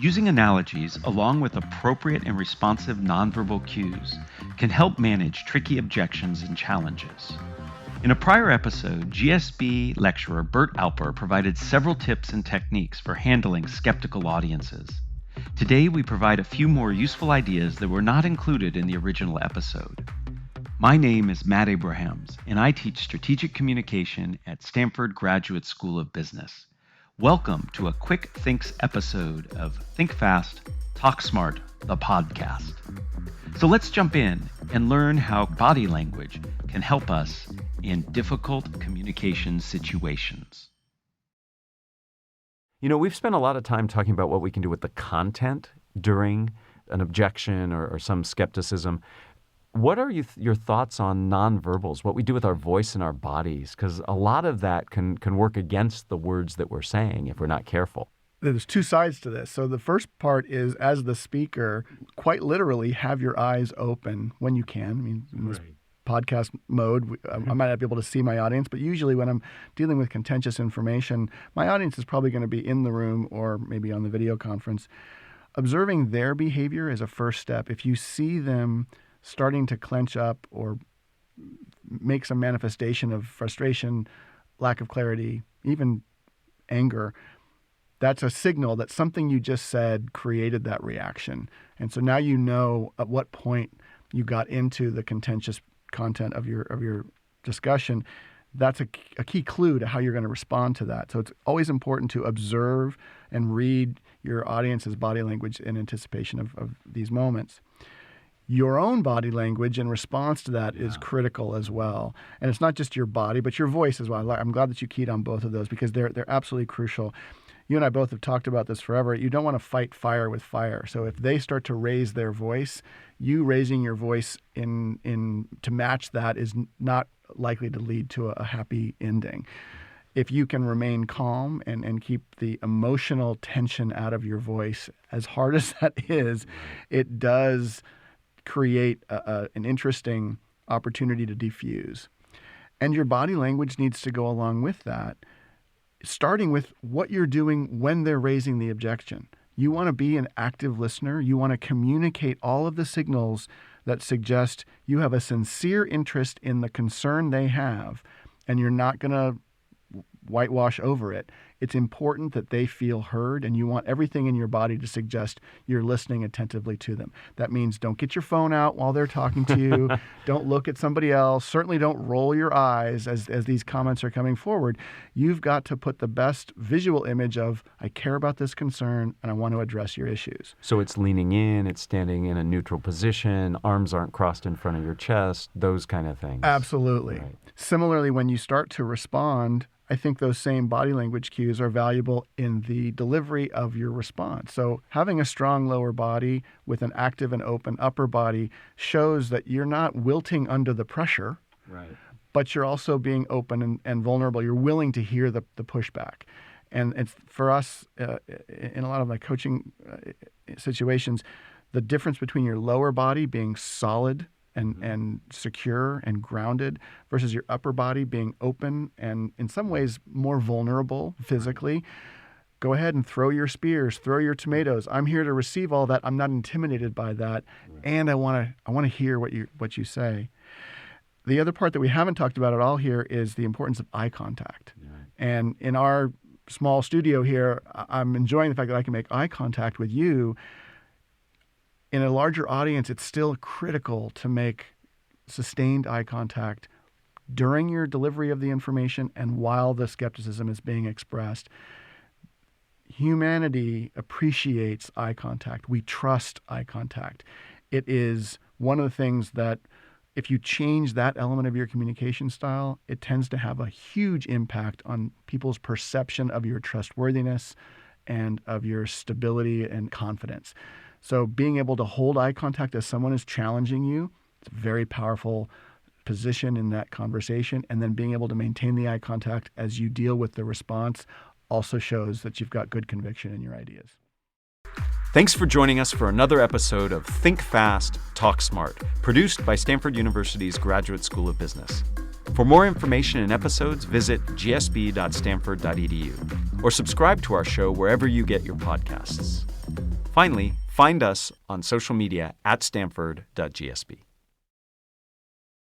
Using analogies along with appropriate and responsive nonverbal cues can help manage tricky objections and challenges. In a prior episode, GSB lecturer Burt Alper provided several tips and techniques for handling skeptical audiences. Today, we provide a few more useful ideas that were not included in the original episode. My name is Matt Abrahams, and I teach strategic communication at Stanford Graduate School of Business. Welcome to a Quick Thinks episode of Think Fast, Talk Smart, the podcast. So let's jump in and learn how body language can help us in difficult communication situations. You know, we've spent a lot of time talking about what we can do with the content during an objection or some skepticism. What are your thoughts on nonverbals, what we do with our voice and our bodies? Because a lot of that can work against the words that we're saying if we're not careful. There's two sides to this. So the first part is, as the speaker, quite literally have your eyes open when you can. I mean, in this podcast mode, I might not be able to see my audience, but usually when I'm dealing with contentious information, my audience is probably going to be in the room or maybe on the video conference. Observing their behavior is a first step. If you see them starting to clench up or make some manifestation of frustration, lack of clarity, even anger, that's a signal that something you just said created that reaction. And so now you know at what point you got into the contentious content of your discussion. That's a key clue to how you're going to respond to that. So it's always important to observe and read your audience's body language in anticipation of these moments. Your own body language in response to that is critical as well. And it's not just your body, but your voice as well. I'm glad that you keyed on both of those because they're absolutely crucial. You and I both have talked about this forever. You don't want to fight fire with fire. So if they start to raise their voice, you raising your voice in to match that is not likely to lead to a happy ending. If you can remain calm and keep the emotional tension out of your voice, as hard as that is, it does create an interesting opportunity to diffuse. And your body language needs to go along with that, starting with what you're doing when they're raising the objection. You want to be an active listener. You want to communicate all of the signals that suggest you have a sincere interest in the concern they have, and you're not going to whitewash over it. It's important that they feel heard, and you want everything in your body to suggest you're listening attentively to them. That means don't get your phone out while they're talking to you. Don't look at somebody else. Certainly don't roll your eyes as these comments are coming forward. You've got to put the best visual image of, I care about this concern, and I want to address your issues. So it's leaning in, it's standing in a neutral position, arms aren't crossed in front of your chest, those kind of things. Absolutely. Right. Similarly, when you start to respond, I think those same body language cues are valuable in the delivery of your response. So having a strong lower body with an active and open upper body shows that you're not wilting under the pressure, but you're also being open and vulnerable. You're willing to hear the pushback. And it's for us, in a lot of my coaching situations, the difference between your lower body being solid and secure and grounded versus your upper body being open and in some ways more vulnerable physically. Go ahead and throw your spears, throw your tomatoes. I'm here to receive all that. I'm not intimidated by that. And I want to hear what you say. The other part that we haven't talked about at all here is the importance of eye contact. And in our small studio here, I'm enjoying the fact that I can make eye contact with you. In a larger audience, it's still critical to make sustained eye contact during your delivery of the information and while the skepticism is being expressed. Humanity appreciates eye contact. We trust eye contact. It is one of the things that if you change that element of your communication style, it tends to have a huge impact on people's perception of your trustworthiness and of your stability and confidence. So being able to hold eye contact as someone is challenging you, it's a very powerful position in that conversation. And then being able to maintain the eye contact as you deal with the response also shows that you've got good conviction in your ideas. Thanks for joining us for another episode of Think Fast, Talk Smart, produced by Stanford University's Graduate School of Business. For more information and episodes, visit gsb.stanford.edu or subscribe to our show wherever you get your podcasts. Finally, find us on social media at stanford.gsb.